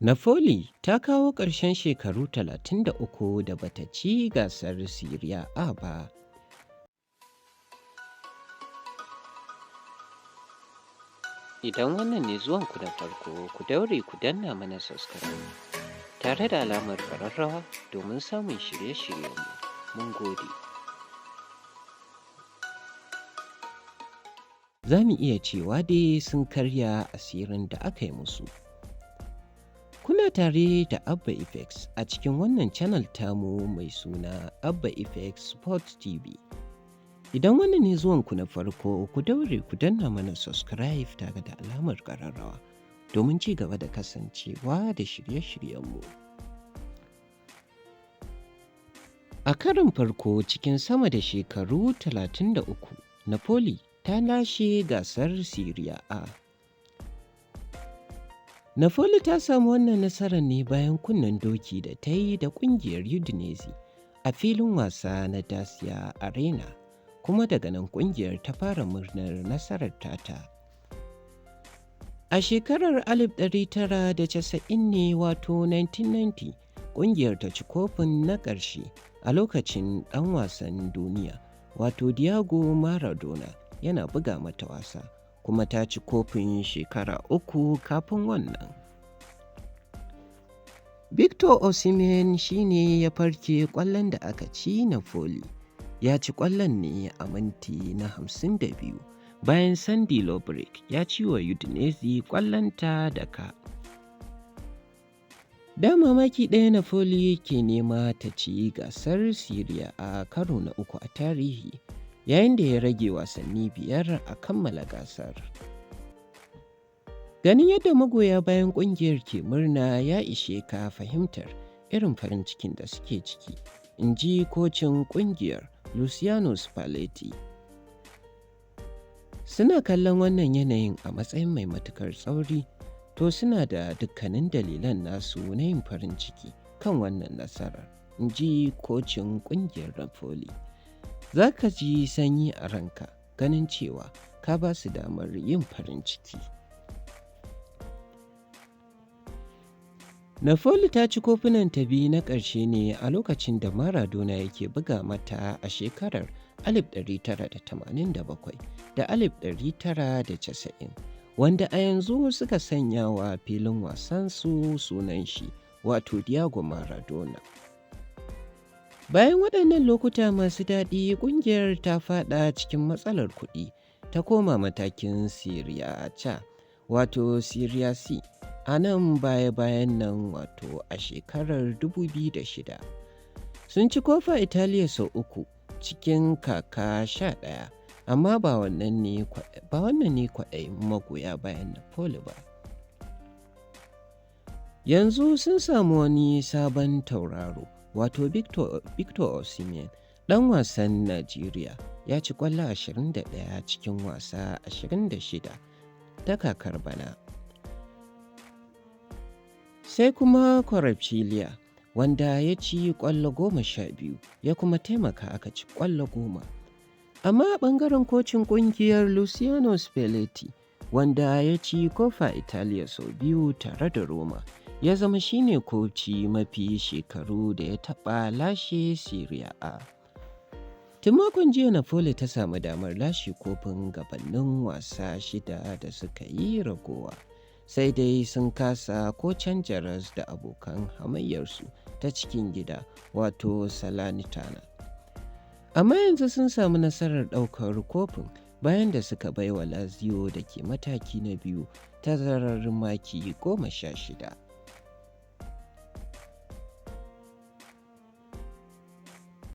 Napoli ta kawo ƙarshen shekaru 33 da bata ci gasar Serie A ba. Idan wannan ne zuwanku da farko, ku daure ku danna mana subscribe tare da alamar ƙararrawa domin samun shirye-shiryenmu. Mun gode. Za mu iya cewa dai sun karya asirin da aka yi musu. Kuna tare da Abba Effects a cikin wannan channel tamu mai suna Abba Effects Sports TV. Idan wannan ne zuwanku na farko, ku daure ku danna mana subscribe tare da alamar ƙararrawa domin ci gaba da kasancewa da shirye-shiryenmu. A karon farko cikin sama da shekaru 33, Napoli ta lashe gasar Serie A. Napoli ta samu wannan nasarar ne bayan kunnen doki da ta yi da ƙungiyar Udinese a filin wasa na Dacia Arena, kuma daga nan ƙungiyar ta fara murnar nasarar tata. A shekarar 1990 ne, wato 1990, ƙungiyar ta ci kofin na ƙarshe a lokacin ɗan wasan duniya, wato Diego Maradona, yana buga mata wasa, kuma ta ci kofin shekara 3 kafin wannan. Victor Osimhen shi ne ya farke ƙwallon da aka ci Napoli. Ya ci ƙwallon ne a minti na 52 bayan Sandy Lobrick ya ci wa Udinese ƙwallonta da ka. Da mamaki ɗaya Napoli ke nema ta ci gasar Serie A karo na 3 a tarihi, yayin da ya rage wasanni 5 a kammala gasar. Ganin yadda magoya bayan ƙungiyar ke murna ya ishe ka fahimtar irin farin cikin da suke ciki, in ji kocin ƙungiyar Luciano Spalletti. Suna kallon wannan yanayin a matsayin mai matuƙar tsauri, to suna da dukkanin dalilan nasu na yin farin ciki kan wannan nasarar, in ji kocin ƙungiyar Napoli. Za ka ji sanyi a ranka ganin cewa ka ba su damar yin farin ciki. Napoli ta ci kofunan ta biyu na ƙarshe ne a lokacin da Maradona yake buga mata a shekarar 1987 da 1990, wanda a yanzu suka sanya wa filin wasansu sunan shi, wato Diego Maradona. Bayan waɗannan lokuta masu daɗi, ƙungiyar ta faɗa cikin matsalar kuɗi, ta koma matakin Serie A, wato Serie C. A nan baya-bayan nan, wato a shekarar 2006, sun ci kofa Italiya sau 3 cikin kaka 11, amma ba wannan ne kwaɗayin magoya bayan Napoli ba. Yanzu sun samu wani sabon tauraro, wato Victor Osimhen, ɗan wasan Najeriya, ya ci ƙwallo 21 cikin wasa 26 ta kakar bana. Sai kuma Kvaratskhelia, wanda ya ci ƙwallo 12 ya kuma taimaka aka ci ƙwallo 10. Amma a ɓangaren kocin ƙungiyar Luciano Spalletti, wanda ya ci kofa Italiya sau 2 tare da Roma, ya zama shine koci mafi shekaru da ya taɓa lashe Serie A. Tun makon jiya Napoli ta samu damar lashe kofin gabanin wasa 6 da suka yi ragowa, sai dai sun kasa ko canja ras da abokan hamayyarsu ta cikin gida, wato Salernitana. Amma yanzu sun samu nasarar ɗaukar kofin bayan da suka bai wa Lazio da ke mataki na biyu tazarar maki 16.